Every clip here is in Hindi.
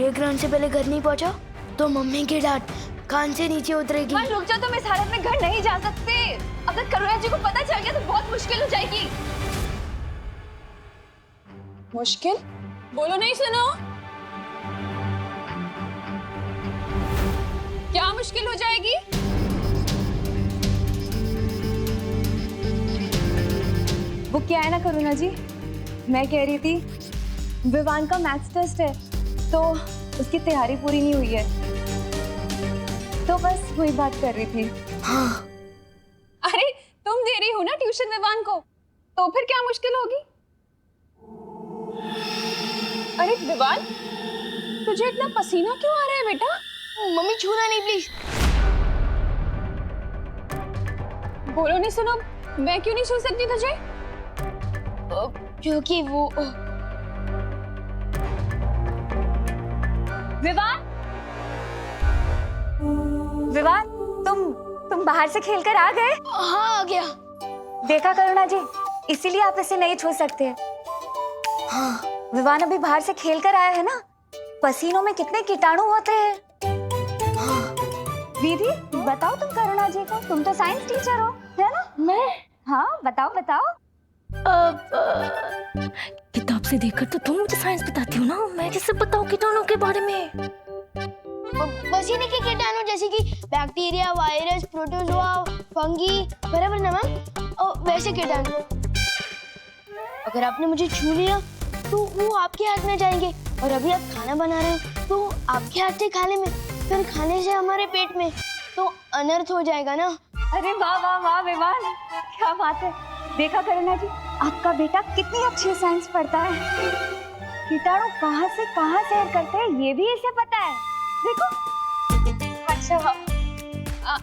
सूर्य ग्रहण से पहले घर नहीं पहुंचा तो मम्मी की डांट कान से नीचे उतरेगी। रुक जा, तुम इस हालत में घर नहीं जा सकते। अगर करुणा जी को पता चल गया तो बहुत मुश्किल हो जाएगी। मुश्किल? बोलो नहीं, सुनो। क्या मुश्किल हो जाएगी? वो क्या है ना करुणा जी, मैं कह रही थी विवान का मैथ्स टेस्ट है तो उसकी तैयारी पूरी नहीं हुई है, तो बस वही बात कर रही थी। हाँ। अरे तुम दे रही हो ना ट्यूशन विवान को, तो फिर क्या मुश्किल होगी? अरे विवान, तुझे इतना पसीना क्यों आ रहा है बेटा? मम्मी छूना नहीं प्लीज। बोलो नहीं, सुनो, मैं क्यों नहीं छू सकती तुझे? क्योंकि वो विवान, विवान, तुम बाहर से खेलकर आ गए? हाँ आ गया। देखा करुणा जी, इसीलिए आप इसे नहीं छू सकते। हाँ। विवान अभी बाहर से खेलकर आया है ना, पसीनों में कितने कीटाणु होते हैं। हाँ। दीदी बताओ तुम करुणा जी को, तुम तो साइंस टीचर हो, है ना? मैं? हाँ बताओ बताओ। किताब से देखकर तो तुम मुझे साइंस बताती हो ना, मैं कैसे बताऊं कीटाणु के बारे में? पसीने के कीटाणु जैसे कि बैक्टीरिया, वायरस, प्रोटोजोआ, फंगी, बराबर ना मैम? वैसे कीटाणु। अगर आपने मुझे छू लिया तो वो आपके हाथ में जाएंगे, और अभी आप खाना बना रहे हो तो आपके हाथ से खाने में, फिर खाने से हमारे पेट में, तो अनर्थ हो जाएगा ना। अरे वाह वाह वाह विवान, क्या बात है। देखा करुणा जी, आपका बेटा कितनी अच्छी साइंस पढ़ता है। कीटाणु कहाँ से कहाँ सैर करते हैं ये भी इसे पता है, देखो।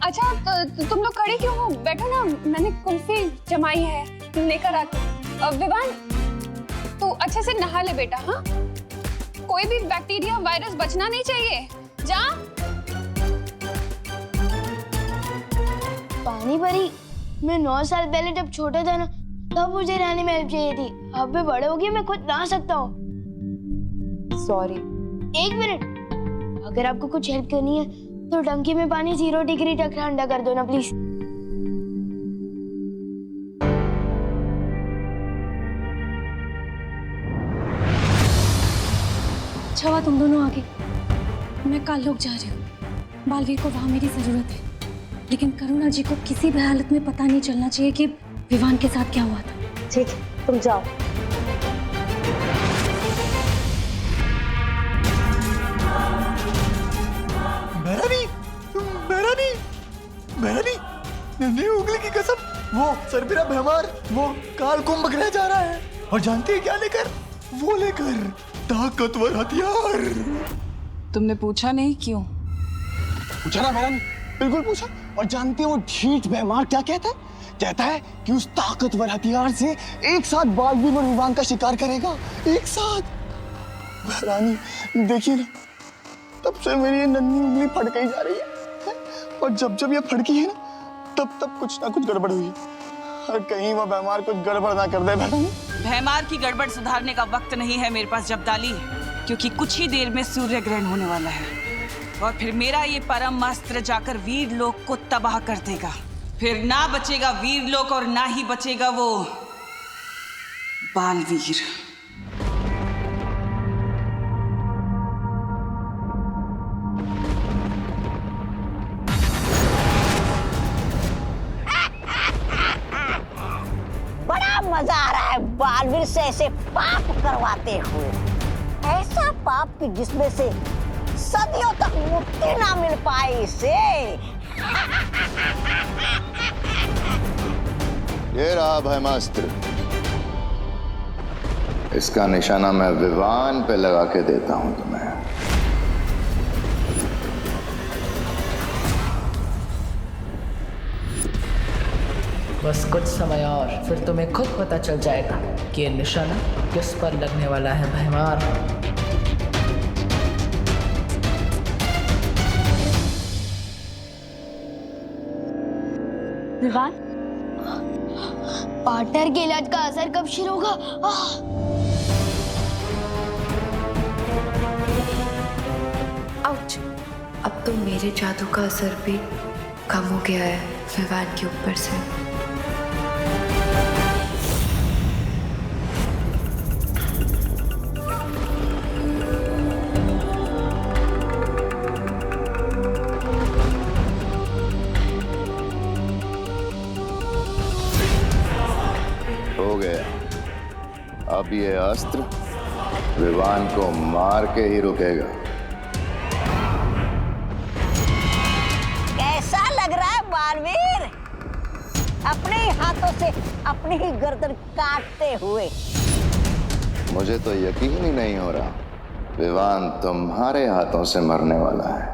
अच्छा तो तुम लोग खड़े क्यों हो? बैठो ना, मैंने कुल्फी जमाई है, लेकर आती। विवान तू अच्छे से नहा ले बेटा। हाँ, कोई भी बैक्टीरिया, वायरस बचना नहीं चाहिए। जा। पानी भरी, मैं 9 साल पहले जब छोटा था ना, तब मुझे नहाने में हेल्प चाहिए थी। अब मैं बड़े हो गए, मैं खुद नहा सकता हूँ। सॉरी। 1 मिनट, अगर आपको कुछ हेल्प करनी है तो टंकी में पानी 0 डिग्री तक ठंडा कर दो ना प्लीज। अच्छा हुआ तुम दोनों आगे। मैं कल लोग जा रही हूँ, बालवीर को वहाँ मेरी जरूरत है, लेकिन करुणा जी को किसी भी हालत में पता नहीं चलना चाहिए कि विवान के साथ क्या हुआ था। ठीक है, तुम जाओ। बहरानी, नन्ही उंगली की कसम, वो सरबिरा भैमार, वो काल कुंभ पकड़ा जा रहा है, और जानती है क्या लेकर? वो लेकर ताकतवर हथियार। तुमने पूछा नहीं क्यों? पूछा ना बहरानी, बिल्कुल पूछा। और जानती है वो ढीठ भैमार क्या कहता है? कहता है कि उस ताकतवर हथियार से एक साथ बालवीर और विवान का शिकार करेगा, एक साथ। बहरानी देखिए ना, तब से मेरी ये नन्ही उंगली फड़क ही जा रही है, और जब जब ये फड़की है ना, तब तब कुछ ना कुछ गड़बड़ हुई है। और कहीं वो भैमार कुछ गड़बड़ ना कर दे। बहरानी, भैमार की गड़बड़ सुधारने का वक्त नहीं है मेरे पास जब्दाली, क्योंकि कुछ ही देर में सूर्य ग्रहण होने वाला है, और फिर मेरा ये परम अस्त्र जाकर वीर लोक को तबाह कर देगा। फिर ना बचेगा वीर लोक और ना ही बचेगा वो बालवीर। बड़ा मजा आ रहा है बालवीर से ऐसे पाप करवाते हुए, ऐसा पाप कि जिसमें से सदियों तक मुक्ति ना मिल पाए इसे। ये रहा भैमास्त्र, इसका निशाना मैं विवान पे लगा के देता हूं तुम्हें। बस कुछ समय और, फिर तुम्हें खुद पता चल जाएगा कि ये निशाना किस पर लगने वाला है भैमार। विवान, पार्टनर के इलाज का असर कब शुरू होगा? आउच। अब तो मेरे जादू का असर भी कम हो गया है विवान के ऊपर से। हो गया। अब ये अस्त्र विवान को मार के ही रुकेगा। कैसा लग रहा है बालवीर? अपने ही हाथों से अपनी ही गर्दन काटते हुए। मुझे तो यकीन ही नहीं हो रहा विवान तुम्हारे हाथों से मरने वाला है।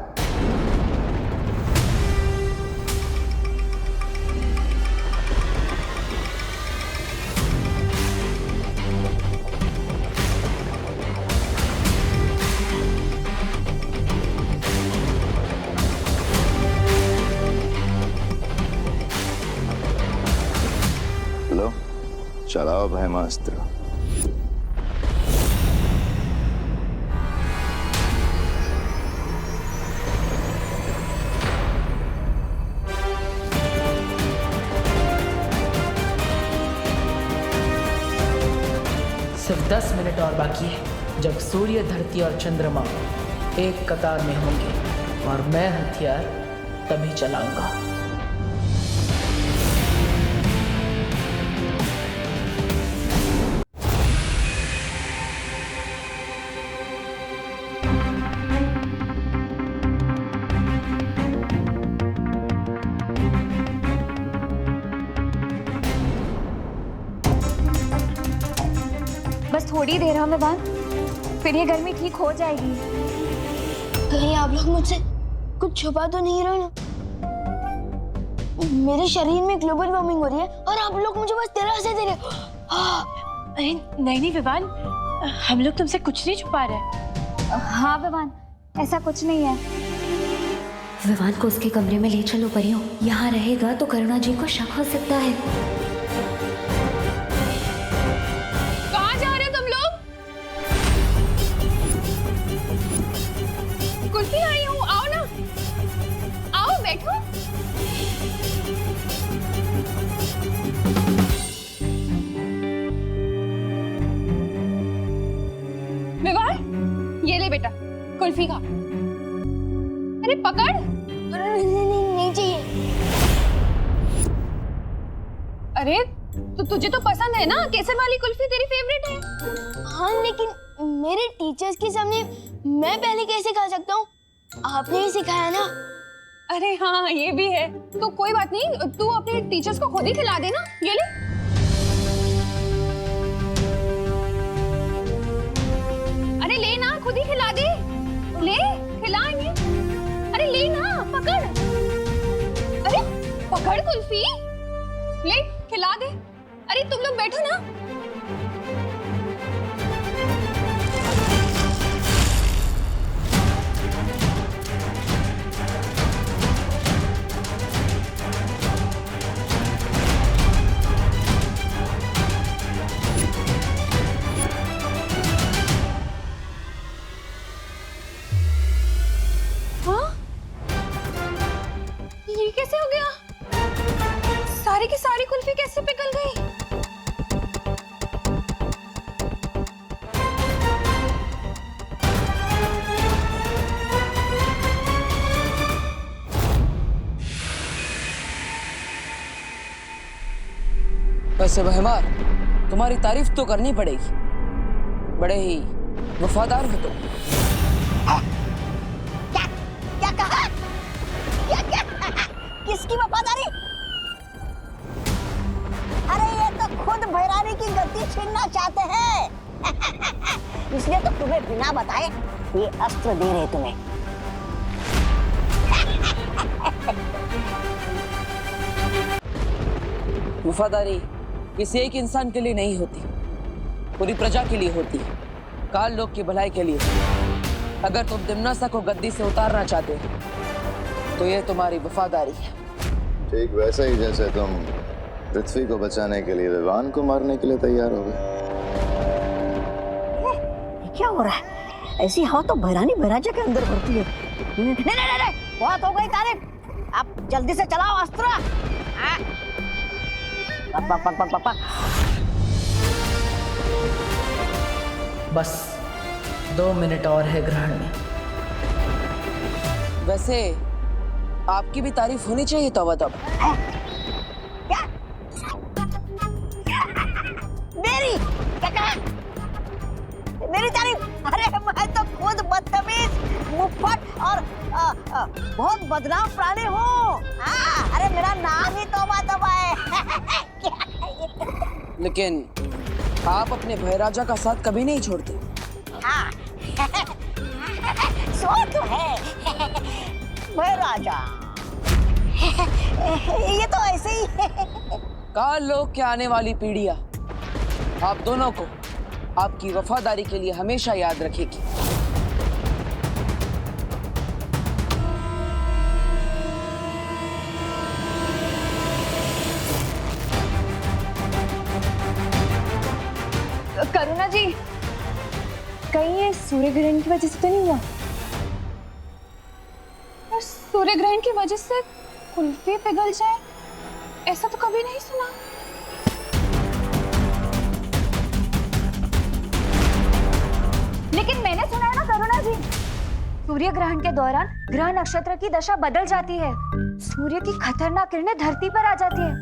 लो, चलाओ भयमास्त्र। सिर्फ 10 मिनट और बाकी है जब सूर्य, धरती और चंद्रमा एक कतार में होंगे और मैं हथियार तभी चलाऊंगा। बस थोड़ी देर है विवान, फिर ये गर्मी ठीक हो जाएगी। कहीं आप लोग मुझसे कुछ छुपा तो नहीं रहे ना? मेरे शरीर में ग्लोबल वार्मिंग हो रही है और आप लोग मुझे बस दिलासे दे रहे हो। अरे नहीं विवान, हम लोग तुमसे कुछ नहीं छुपा रहे। हाँ विवान, ऐसा कुछ नहीं है। विवान को उसके कमरे में ले चलो परियों। यहाँ रहेगा तो करुणा जी को शक हो सकता है। कहाँ जा रहे हो तुम लोग? कुल्फी आई हूँ, आओ ना, आओ बैठो। विवान, ये ले बेटा कुल्फी खा। अरे पकड़। नहीं चाहिए। अरे तो तुझे तो पसंद है ना, केसर वाली कुल्फी तेरी फेवरेट है। हाँ लेकिन मेरे टीचर्स के सामने मैं पहले कैसे खा सकता हूँ? आपने ही सिखाया ना। अरे हाँ ये भी है, तो कोई बात नहीं, तू अपने टीचर्स को खुद ही खिला देना। ये ले। अरे ले ना, खुद ही खिला दे। ले खिला इन्हें। अरे ले ना, पकड़। अरे पकड़ कुल्फी, ले खिला दे। अरे तुम लोग बैठो ना। हाँ? ये कैसे हो गया? सारी की सारी कुल्फी कैसे पिघल गई? वैसे बहमार, तुम्हारी तारीफ तो करनी पड़ेगी, बड़े ही वफादार हो तुम। क्या क्या कहा? क्या किसकी वफादारी? अरे ये तो खुद भैरानी की गद्दी छीनना चाहते हैं। इसलिए तो तुम्हें बिना बताए ये अस्त्र दे रहे तुम्हें। वफादारी किसी एक इंसान के लिए नहीं होती, पूरी प्रजा के लिए होती है, काल लोक की भलाई के लिए। अगर तुम दिम्नासा को गद्दी से उतारना चाहते हो तो ये तुम्हारी वफादारी है। ठीक वैसे ही जैसे तुम पृथ्वी को बचाने के लिए विवान को मारने के लिए तैयार हो गए। क्या हो रहा है? ऐसी हवा तो भैरानी भैराजा के अंदर भरती है। नहीं नहीं नहीं नहीं, बहुत हो गई तारीफ। अब जल्दी से चलाओ अस्त्र। हाँ। पक पक पक पक पक। बस 2 मिनट और है ग्रहण में। वैसे आपकी भी तारीफ होनी चाहिए तब तब। क्या? मेरी क्या कहा? मेरी तारीफ? अरे मैं तो खुद बदतमीज, मुफ्फट और बहुत बदनाम प्राणी हूँ। अरे मेरा नाम ही तौबा तौबा है। लेकिन आप अपने भय राजा का साथ कभी नहीं छोड़ते। हाँ। सो तो है भय राजा। ये तो ऐसे ही है। काल लोक के आने वाली पीढ़ियां आप दोनों को आपकी वफादारी के लिए हमेशा याद रखेगी। करुणा जी, कहीं ये सूर्य ग्रहण की वजह से तो नहीं हुआ? और सूर्य ग्रहण की वजह से कुल्फी पिघल जाए, ऐसा तो कभी नहीं सुना। लेकिन मैंने सुना है ना करुणा जी, सूर्य ग्रहण के दौरान ग्रह नक्षत्र की दशा बदल जाती है, सूर्य की खतरनाक किरणें धरती पर आ जाती है।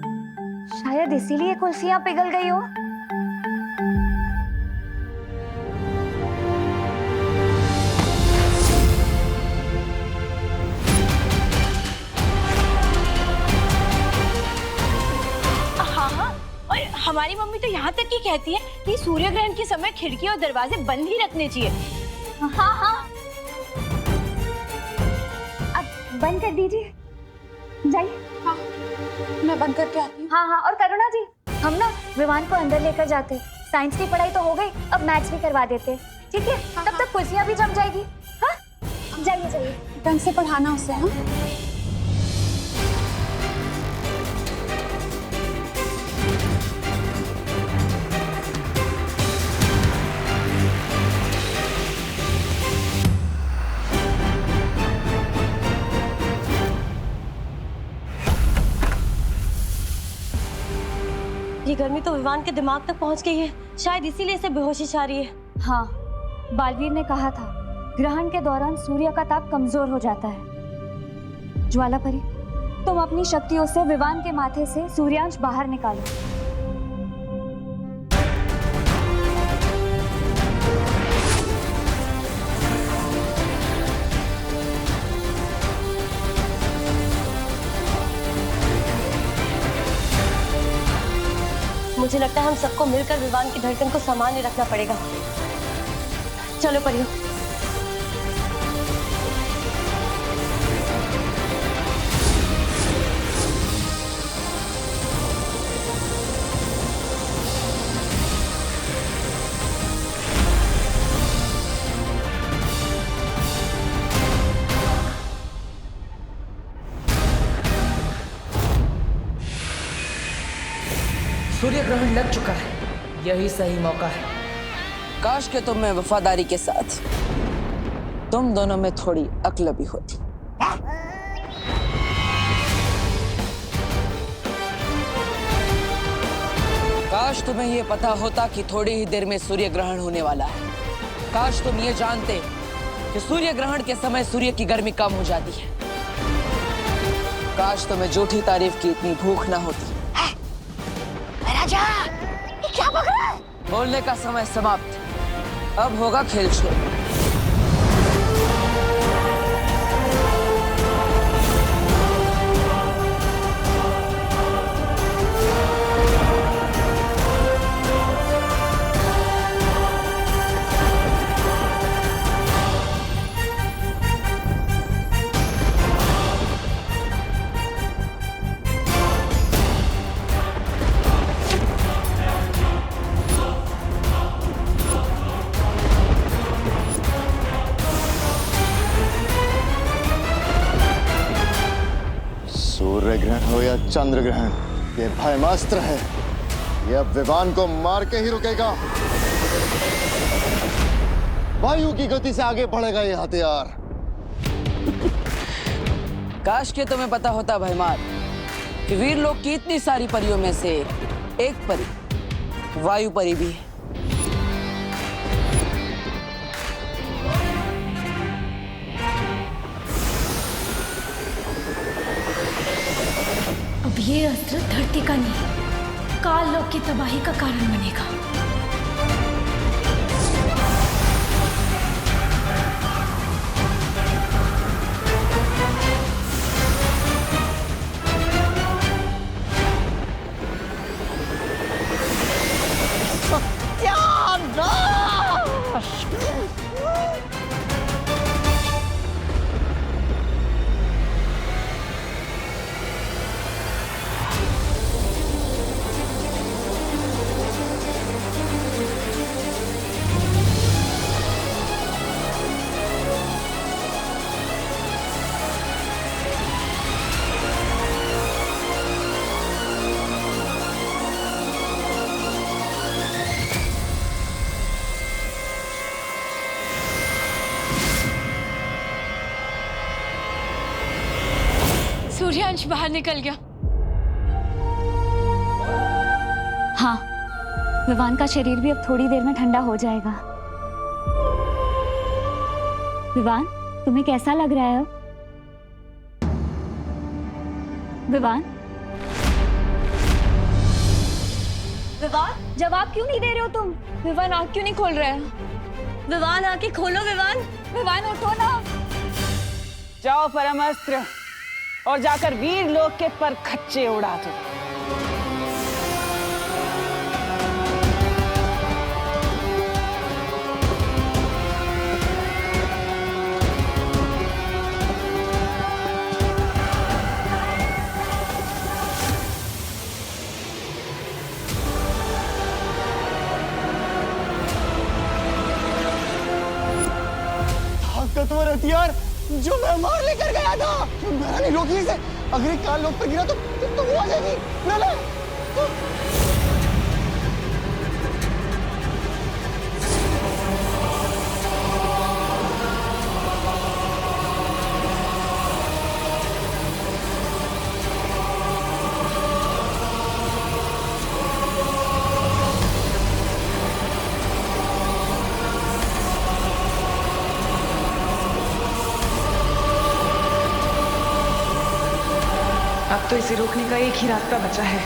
शायद इसीलिए कुल्फियां पिघल गई हो। हमारी मम्मी तो यहाँ तक ही कहती है कि सूर्य ग्रहण के समय खिड़की और दरवाजे बंद ही रखने चाहिए। हाँ हाँ, अब बंद कर दीजिए, जाइए। हाँ, मैं बंद करके आती हूँ। हाँ हाँ, और करुणा जी, हम ना विवान को अंदर लेकर जाते। साइंस की पढ़ाई तो हो गई, अब मैथ्स भी करवा देते, ठीक है? तब तक कुर्सियाँ भी जम जाएगी। हाँ, जाइए जाइए, ढंग से पढ़ाना उसे। हाँ, ये गर्मी तो विवान के दिमाग तक पहुंच गई है, शायद इसीलिए इसे बेहोशी छा रही है। हाँ, बालवीर ने कहा था ग्रहण के दौरान सूर्य का ताप कमजोर हो जाता है। ज्वालापरी, तुम अपनी शक्तियों से विवान के माथे से सूर्यांश बाहर निकालो। मुझे लगता है हम सबको मिलकर विवान की धड़कन को सामान्य रखना पड़ेगा। चलो परियो। सूर्य ग्रहण लग चुका है, यही सही मौका है। काश के तुम में वफादारी के साथ तुम दोनों में थोड़ी अक्ल भी होती। काश तुम्हें ये पता होता कि थोड़ी ही देर में सूर्य ग्रहण होने वाला है। काश तुम ये जानते कि सूर्य ग्रहण के समय सूर्य की गर्मी कम हो जाती है। काश तुम्हें झूठी तारीफ की इतनी भूख ना होती। राजा, ये क्या बक रहा है? बोलने का समय समाप्त, अब होगा खेल शुरू। सूर्य ग्रहण हो या चंद्र ग्रहण, ये भयमास्त्र है। ये अब विवान को मार के ही रुकेगा। वायु की गति से आगे बढ़ेगा ये हथियार। काश के तुम्हें पता होता भयमार कि वीर लोक की इतनी सारी परियों में से एक परी वायु परी भी है। अब ये अस्त्र धरती का नहीं, काल लोक की तबाही का कारण बनेगा। सूर्यांश बाहर निकल गया। हाँ, विवान का शरीर भी अब थोड़ी देर में ठंडा हो जाएगा। विवान, तुम्हें कैसा लग रहा है अब? विवान? विवान, जवाब क्यों नहीं दे रहे हो तुम? विवान आँख क्यों नहीं खोल रहे हैं? विवान आँखें खोलो विवान। विवान उठो ना। जाओ परमास्त्र और जाकर वीर लोक के पर खच्चे उड़ा दो। ताकतवर हथियार जो भयमार लेकर गया था, मैंने नहीं रोकी इसे। अगर ये काल लोक पे गिरा तो वो आ जाएगी। प्रलय। अब तो इसे रोकने का एक ही रास्ता बचा है।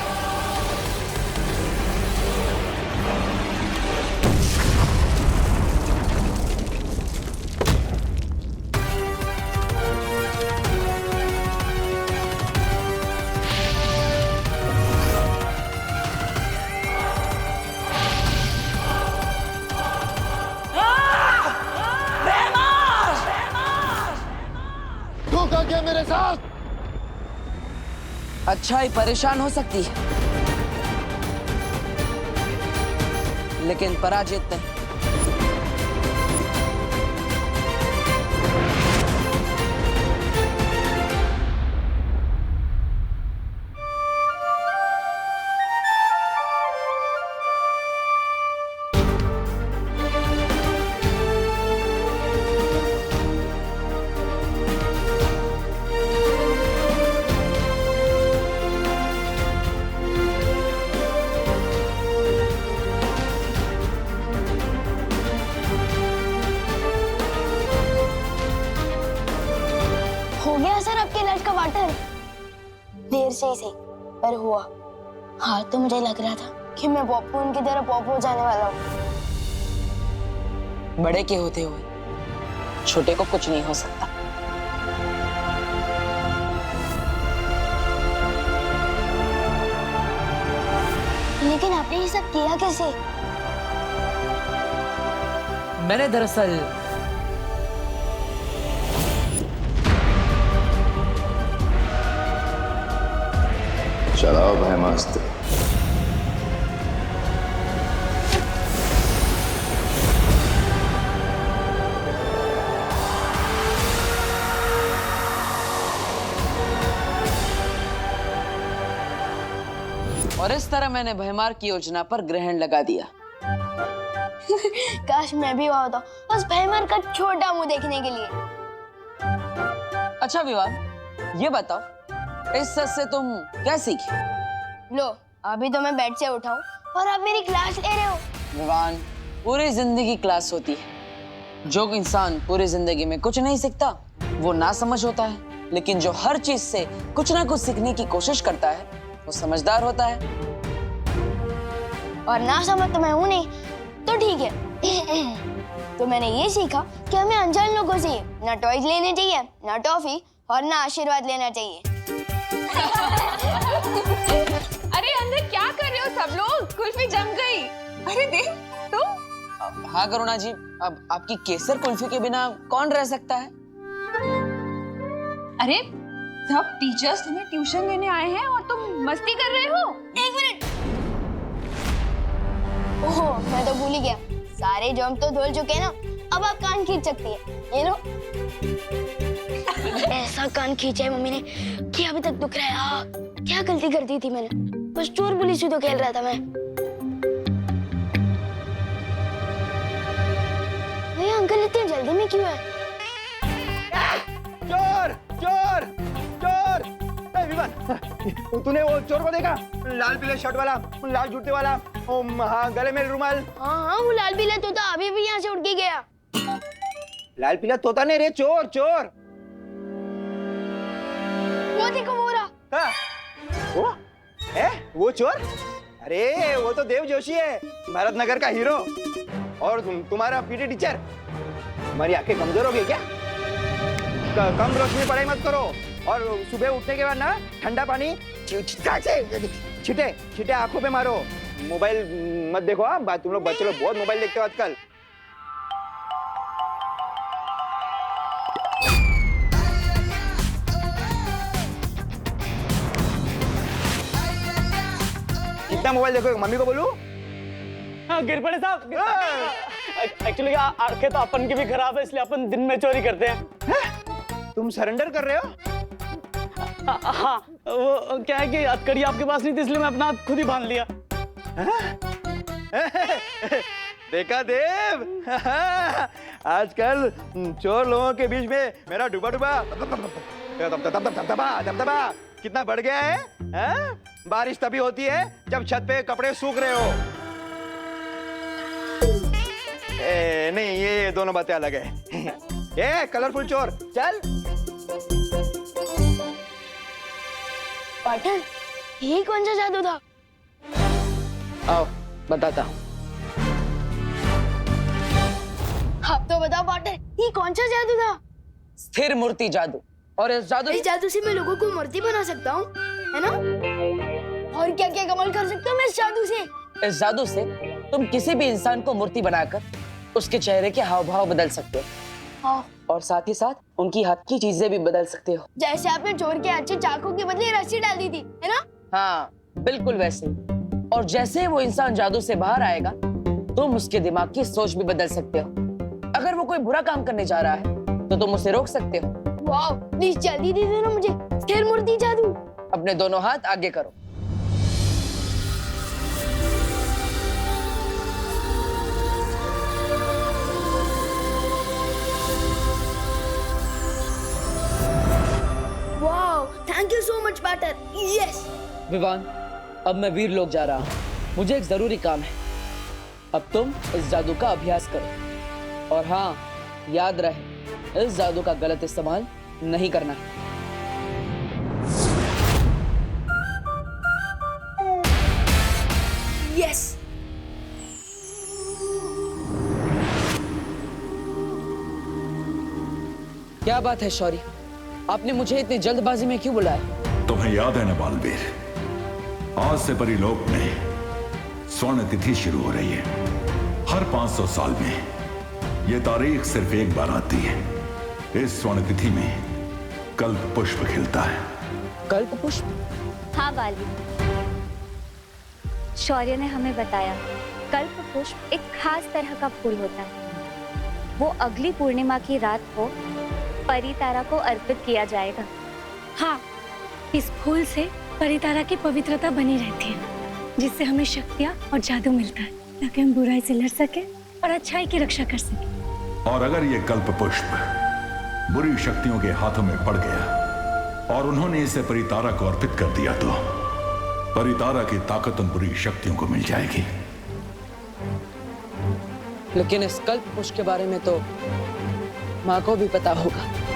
धोखा किया मेरे साथ। अच्छाई परेशान हो सकती है, लेकिन पराजित नहीं। हो गया सर आपके इलाज का वाटर? देर से ही सही पर हुआ। हाँ तो मुझे लग रहा था कि मैं पॉपू उनकी तरह पॉपू हो जाने वाला हूँ। बड़े के होते हुए छोटे को कुछ नहीं हो सकता। लेकिन आपने ये सब किया कैसे? मैंने दरअसल चलाओ भयमास्त्र। और इस तरह मैंने भयमार की योजना पर ग्रहण लगा दिया। काश मैं भी वहां होता, बस भयमार का छोटा मुंह देखने के लिए। अच्छा विवान, ये बताओ इस सच से तुम क्या सीखी? लो, अभी तो मैं बेड से उठाऊं और आप मेरी क्लास ले रहे हो। विवान, पूरी जिंदगी क्लास होती है। जो इंसान पूरी जिंदगी में कुछ नहीं सीखता वो ना समझ होता है, लेकिन जो हर चीज से कुछ ना कुछ सीखने की कोशिश करता है वो समझदार होता है। और ना समझ तो मैं हूं नहीं, तो ठीक है। तो मैंने ये सीखा कि हमें अनजान लोगों से ना टॉयज लेने चाहिए, ना टॉफी, और ना आशीर्वाद लेना चाहिए। अरे अंदर क्या कर रहे हो सब लोग? कुल्फी जम गई। अरे देख तुम। हाँ करुणा जी, अब आपकी केसर कुल्फी के बिना कौन रह सकता है? अरे सब टीचर्स तुम्हें ट्यूशन देने आए हैं और तुम मस्ती कर रहे हो। एक मिनट। ओहो, मैं तो भूल ही गया, सारे जम तो धुल चुके हैं ना, अब आप कान खींच सकती है। ये लो। ऐसा कान खींचा है मम्मी ने कि अभी तक दुख रहा है। क्या गलती कर दी थी मैंने? बस चोर पुलिस ही तो खेल रहा था मैं। ये अंकल इतनी जल्दी में क्यों है? चोर चोर चोर! ए विवान, तूने वो चोर को देखा? लाल पीले शर्ट वाला, लाल जूते वाला, हाँ, गले में रुमाल। हाँ, वो लाल पीला तोता अभी भी यहाँ से उड़ के गया। लाल पीला तोता नहीं रे, चोर चोर। वो देखो, वो रहा। हाँ, वो चोर? अरे वो तो देव जोशी है, भारत नगर का हीरो। और तुम्हारा पीटी टीचर। तुम्हारी आंखें कमजोर हो गई क्या? कम रोशनी पढ़ाई मत करो, और सुबह उठने के बाद ना ठंडा पानी छिटे छिटे आंखों पे मारो। मोबाइल मत देखो। हाँ, तुम लोग बच्चे लोग बहुत मोबाइल देखते हो आजकल। कितना मोबाइल देखो? मम्मी को बोलूं? हाँ, गिरपड़े साहब, एक्चुअली आंखें तो अपन की भी खराब है, इसलिए अपन दिन में चोरी करते हैं। तुम सरेंडर कर रहे हो? हाँ, वो क्या है कि हथकड़ी आपके पास नहीं थी, इसलिए मैं अपना हाथ खुद ही बांध लिया। देखा देव, आजकल चोर लोगों के बीच में मेरा डूबा डूबा दबदबा कितना बढ़ गया है? बारिश तभी होती है जब छत पे कपड़े सूख रहे हो। नहीं, ये दोनों बातें अलग है। ये कलरफुल चोर, चल। पाठन, ये कौन सा जादू था? आओ बताता हूँ। आप तो बताओ पाठन, ये कौन सा जादू था? स्थिर मूर्ति जादू। और इस जादू से मैं लोगों को मूर्ति बना सकता हूँ, है ना? और क्या क्या कमाल कर सकता हूँ मैं इस जादू से? इस जादू से तुम किसी भी इंसान को मूर्ति बनाकर उसके चेहरे के हाव भाव बदल सकते हो। हाँ। और साथ ही साथ उनकी हाथ की चीजें भी बदल सकते हो। जैसे आपने चोर के अच्छे चाकू के बदले रस्सी डाल दी थी, है ना? हाँ, बिल्कुल वैसे। और जैसे वो इंसान जादू से बाहर आएगा, तुम उसके दिमाग की सोच भी बदल सकते हो। अगर वो कोई बुरा काम करने जा रहा है तो तुम उसे रोक सकते हो। वाह, प्लीज जल्दी दे देना मुझे स्थिर मूर्ति जादू। अपने दोनों हाथ आगे करो। वाह, thank you so much partner. Yes. Vivaan, अब मैं वीर लोक जा रहा हूँ, मुझे एक जरूरी काम है। अब तुम इस जादू का अभ्यास करो। और हाँ, याद रहे, इस जादू का गलत इस्तेमाल नहीं करना। यस। क्या बात है शौर्य, आपने मुझे इतनी जल्दबाजी में क्यों बुलाया? तुम्हें याद है ना बालवीर, आज से परिलोक में स्वर्ण तिथि शुरू हो रही है। हर 500 साल में यह तारीख सिर्फ एक बार आती है। इस स्वर्ण तिथि में कल्प पुष्प खिलता है। कल्प पुष्प? हाँ बालवीर, शौर्य ने हमें बताया कल्प पुष्प एक खास तरह का फूल होता है। वो अगली पूर्णिमा की रात को परितारा को अर्पित किया जाएगा। हाँ, इस फूल से परितारा की पवित्रता बनी रहती है, जिससे हमें शक्तियाँ और जादू मिलता है, ताकि हम बुराई से लड़ सके और अच्छाई की रक्षा कर सके। और अगर ये कल्प पुष्प बुरी शक्तियों के हाथों में पड़ गया और उन्होंने इसे परितारा को अर्पित कर दिया तो परितारा की ताकत उन बुरी शक्तियों को मिल जाएगी। लेकिन इस कल्प पुष्प के बारे में तो माँ को भी पता होगा।